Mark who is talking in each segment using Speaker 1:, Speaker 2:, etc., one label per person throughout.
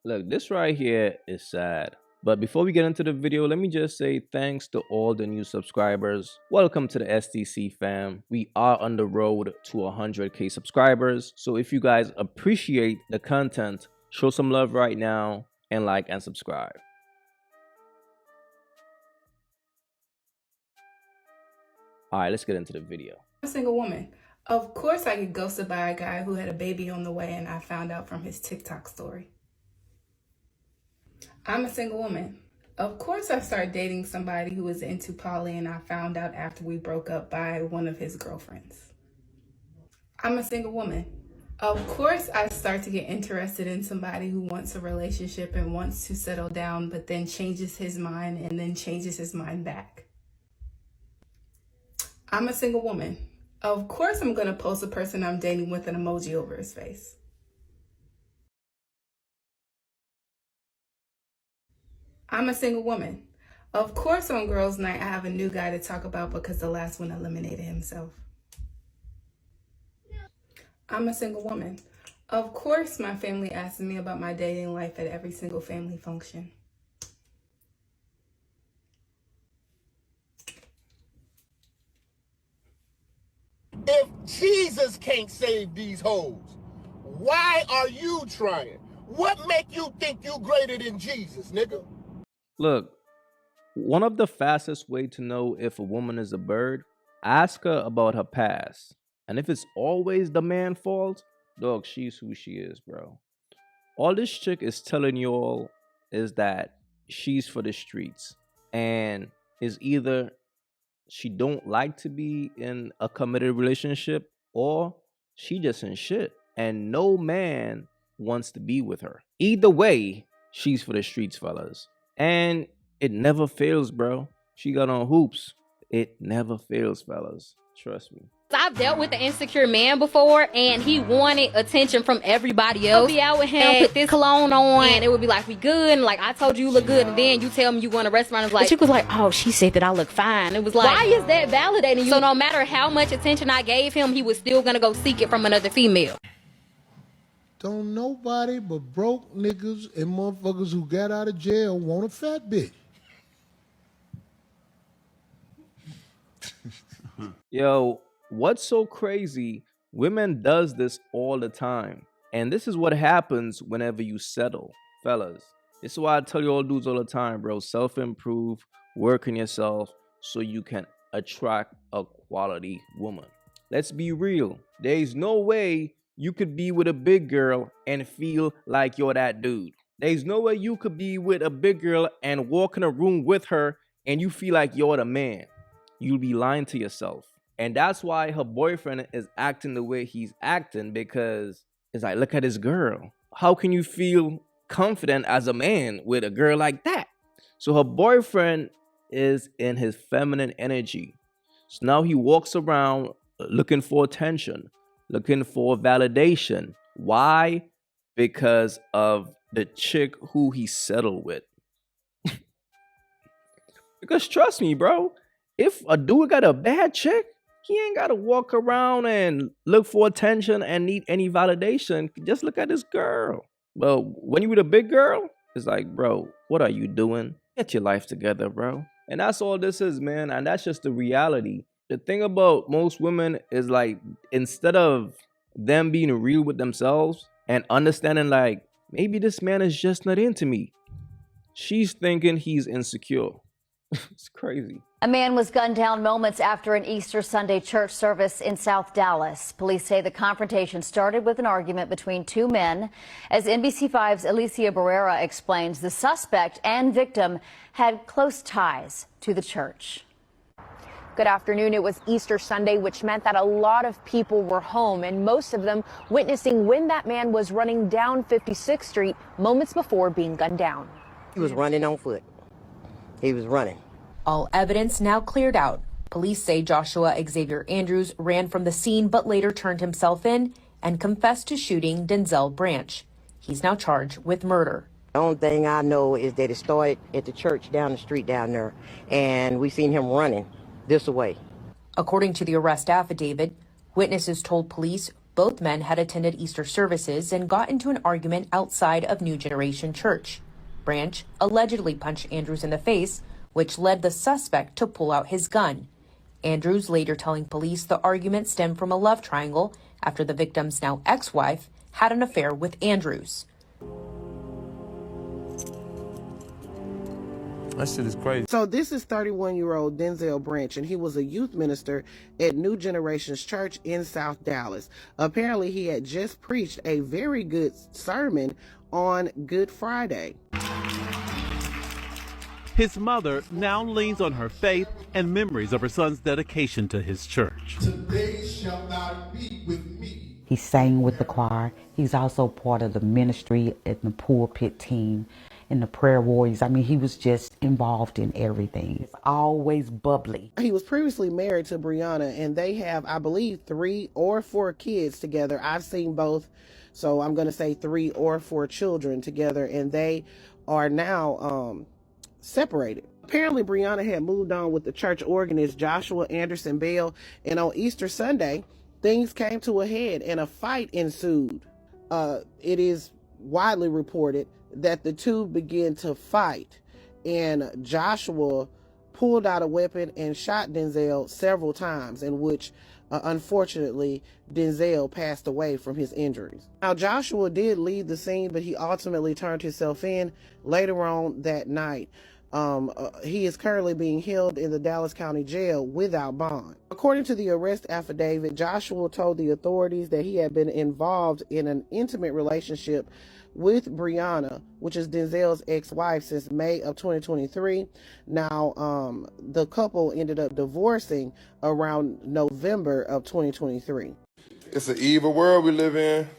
Speaker 1: Look, this right here is sad. But before we get into the video, let me just say thanks to all the new subscribers. Welcome to the STC fam. We are on the road to 100K subscribers. So if you guys appreciate the content, show some love right now and like and subscribe. All right, let's get into the video.
Speaker 2: I'm a single woman. Of course I get ghosted by a guy who had a baby on the way and I found out from his TikTok story. I'm a single woman. Of course I started dating somebody who was into poly and I found out after we broke up by one of his girlfriends. I'm a single woman. Of course I start to get interested in somebody who wants a relationship and wants to settle down, but then changes his mind and then changes his mind back. I'm a single woman. Of course I'm going to post a person I'm dating with an emoji over his face. I'm a single woman. Of course on girls' night I have a new guy to talk about because the last one eliminated himself. I'm a single woman. Of course my family asks me about my dating life at every single family function.
Speaker 3: If Jesus can't save these hoes, why are you trying? What make you think you greater than Jesus, nigga?
Speaker 1: Look, one of the fastest way to know if a woman is a bird, ask her about her past. And if it's always the man's fault, dog, she's who she is, bro. All this chick is telling y'all is that she's for the streets. And is either she don't like to be in a committed relationship or she just in shit. And no man wants to be with her. Either way, she's for the streets, fellas. And it never fails, bro. She got on hoops. It never fails, fellas. Trust me.
Speaker 4: I've dealt with an insecure man before, and he wanted attention from everybody else. I'll be out with him, and put this cologne on, and it would be like, we good, and like, I told you look good, and then you tell me you go in a restaurant, and it's like, she was like, oh, she said that I look fine. It was like, why is that validating you? So no matter how much attention I gave him, he was still gonna go seek it from another female.
Speaker 5: Don't nobody but broke niggas and motherfuckers who got out of jail want a fat bitch.
Speaker 1: Yo, what's so crazy? Women does this all the time. And this is what happens whenever you settle. Fellas, this is why I tell you all dudes all the time, bro. Self-improve, work on yourself so you can attract a quality woman. Let's be real. There's no way you could be with a big girl and feel like you're that dude. There's no way you could be with a big girl and walk in a room with her and you feel like you're the man. You'll be lying to yourself. And that's why her boyfriend is acting the way he's acting, because it's like, look at this girl. How can you feel confident as a man with a girl like that? So her boyfriend is in his feminine energy. So now he walks around looking for attention, looking for validation. Why? Because of the chick who he settled with. Because trust me, bro, if a dude got a bad chick, he ain't got to walk around and look for attention and need any validation. Just look at this girl. But when you with a big girl, it's like, bro, what are you doing? Get your life together, bro. And that's all this is, man. And that's just the reality. The thing about most women is like, instead of them being real with themselves and understanding like, maybe this man is just not into me, she's thinking he's insecure. It's crazy.
Speaker 6: A man was gunned down moments after an Easter Sunday church service in South Dallas. Police say the confrontation started with an argument between two men. As NBC5's Alicia Barrera explains, the suspect and victim had close ties to the church.
Speaker 7: Good afternoon. It was Easter Sunday, which meant that a lot of people were home, and most of them witnessing when that man was running down 56th Street moments before being gunned down.
Speaker 8: He was running on foot. He was running.
Speaker 7: All evidence now cleared out. Police say Joshua Xavier Andrews ran from the scene but later turned himself in and confessed to shooting Denzel Branch. He's now charged with murder.
Speaker 8: The only thing I know is that it started at the church down the street down there, and we seen him running this way.
Speaker 7: According to the arrest affidavit, witnesses told police Both men had attended Easter services and got into an argument outside of New Generation Church. Branch allegedly punched Andrews in the face, which led the suspect to pull out his gun. Andrews later telling police the argument stemmed from a love triangle after the victim's now ex-wife had an affair with Andrews.
Speaker 9: That shit is crazy.
Speaker 10: So this is 31-year-old Denzel Branch, and he was a youth minister at New Generations Church in South Dallas. Apparently, he had just preached a very good sermon on Good Friday.
Speaker 11: His mother now leans on her faith and memories of her son's dedication to his church.
Speaker 3: Today shall not be with me.
Speaker 12: He sang with the choir. He's also part of the ministry at the pulpit team and the prayer warriors. I mean, he was just involved in everything. He's always bubbly.
Speaker 10: He was previously married to Brianna, and they have, I believe, 3 or 4 kids together. I've seen both, so I'm going to say 3 or 4 children together, and they are now separated. Apparently, Brianna had moved on with the church organist Joshua Anderson Bell, and on Easter Sunday, things came to a head and a fight ensued. It is widely reported that the two began to fight, and Joshua pulled out a weapon and shot Denzel several times, in which unfortunately Denzel passed away from his injuries. Now, Joshua did leave the scene, but he ultimately turned himself in later on that night. He is currently being held in the Dallas County Jail without bond. According to the arrest affidavit, Joshua told the authorities that he had been involved in an intimate relationship with Brianna, which is Denzel's ex-wife, since May of 2023. Now, the couple ended up divorcing around November of 2023.
Speaker 9: It's an evil world we live in.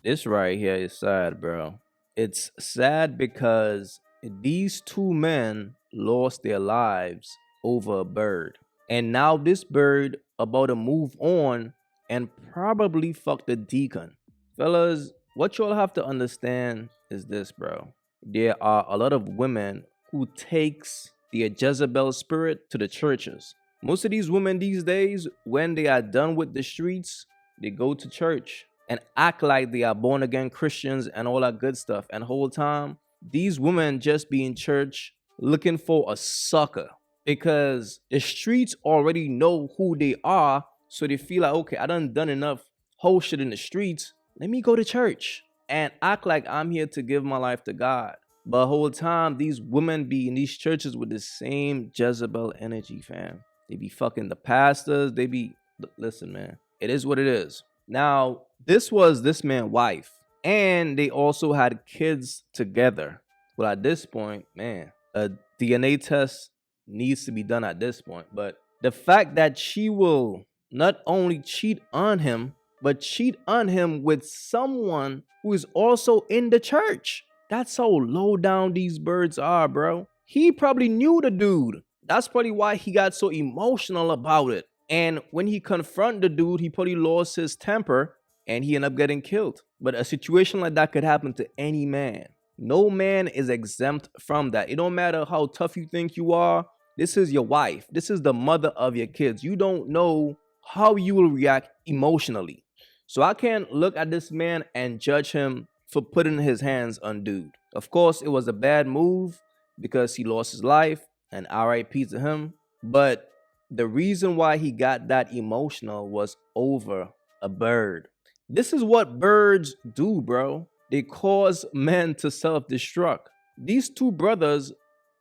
Speaker 1: This right here is sad, bro. It's sad because these 2 men lost their lives over a bird. And now this bird about to move on and probably fuck the deacon. Fellas, what y'all have to understand is this, bro. There are a lot of women who takes the Jezebel spirit to the churches. Most of these women these days, when they are done with the streets, they go to church and act like they are born again Christians and all that good stuff. And the whole time, these women just be in church looking for a sucker, because the streets already know who they are. So they feel like, okay, I done enough whole shit in the streets. Let me go to church and act like I'm here to give my life to God. But the whole time, these women be in these churches with the same Jezebel energy, fam. They be fucking the pastors. They be, listen, man, it is what it is. Now, this was this man's wife, and they also had kids together. Well, at this point, man, a DNA test needs to be done at this point. But the fact that she will not only cheat on him, but cheat on him with someone who is also in the church. That's how low down these birds are, bro. He probably knew the dude. That's probably why he got so emotional about it. And when he confronted the dude, he probably lost his temper and he ended up getting killed. But a situation like that could happen to any man. No man is exempt from that. It don't matter how tough you think you are. This is your wife. This is the mother of your kids. You don't know how you will react emotionally. So I can't look at this man and judge him for putting his hands on dude. Of course, it was a bad move because he lost his life, and RIP to him. But the reason why he got that emotional was over a bird. This is what birds do, bro. They cause men to self-destruct. These 2 brothers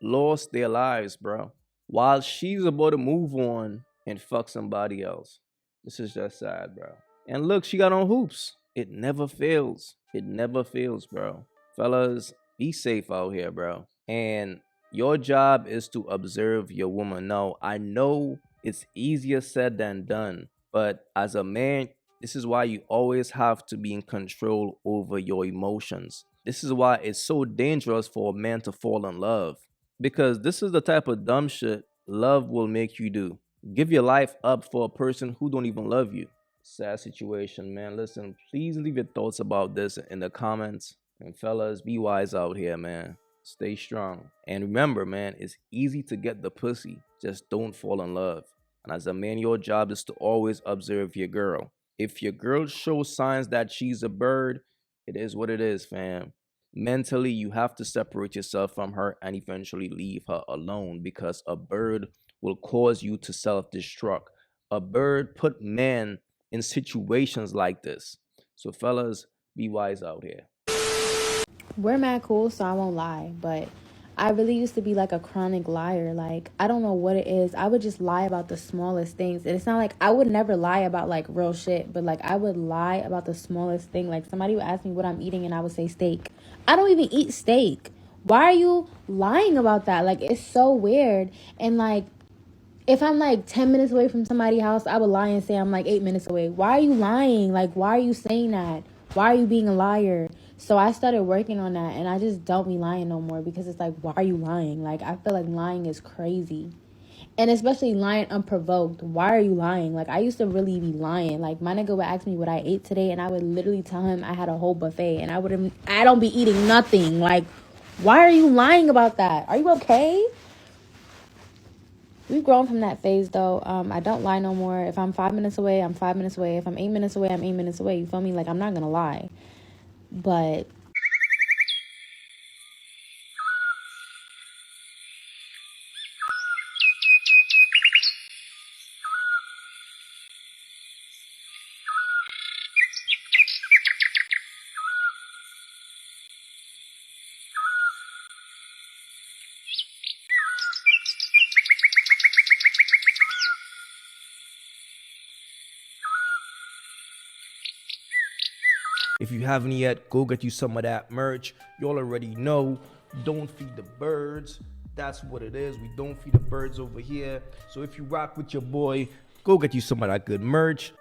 Speaker 1: lost their lives, bro, while she's about to move on and fuck somebody else. This is just sad, bro. And look, she got on hoops. It never fails. It never fails, bro. Fellas, be safe out here, bro. And your job is to observe your woman. Now, I know it's easier said than done, but as a man, this is why you always have to be in control over your emotions. This is why it's so dangerous for a man to fall in love, because this is the type of dumb shit love will make you do. Give your life up for a person who don't even love you. Sad situation, man. Listen, please leave your thoughts about this in the comments. And fellas, be wise out here, man. Stay strong. And remember, man, it's easy to get the pussy. Just don't fall in love. And as a man, your job is to always observe your girl. If your girl shows signs that she's a bird, it is what it is, fam. Mentally, you have to separate yourself from her and eventually leave her alone, because a bird will cause you to self-destruct. A bird put men in situations like this. So fellas, be wise out here.
Speaker 13: We're mad cool, so I won't lie, but I really used to be like a chronic liar. Like, I don't know what it is. I would just lie about the smallest things. And it's not like I would never lie about like real shit, but like I would lie about the smallest thing. Like somebody would ask me what I'm eating and I would say steak. I don't even eat steak. Why are you lying about that? Like, it's so weird. And like, if I'm like 10 minutes away from somebody's house, I would lie and say I'm like 8 minutes away. Why are you lying? Like, why are you saying that? Why are you being a liar? So I started working on that, and I just don't be lying no more, because it's like, why are you lying? Like, I feel like lying is crazy. And especially lying unprovoked. Why are you lying? Like, I used to really be lying. Like, my nigga would ask me what I ate today, and I would literally tell him I had a whole buffet, and I don't be eating nothing. Like, why are you lying about that? Are you okay? We've grown from that phase, though. I don't lie no more. If I'm 5 minutes away, I'm 5 minutes away. If I'm 8 minutes away, I'm 8 minutes away. You feel me? Like, I'm not gonna lie. But
Speaker 1: If you haven't yet, go get you some of that merch. Y'all already know, don't feed the birds. That's what it is. We don't feed the birds over here. So if you rock with your boy, go get you some of that good merch.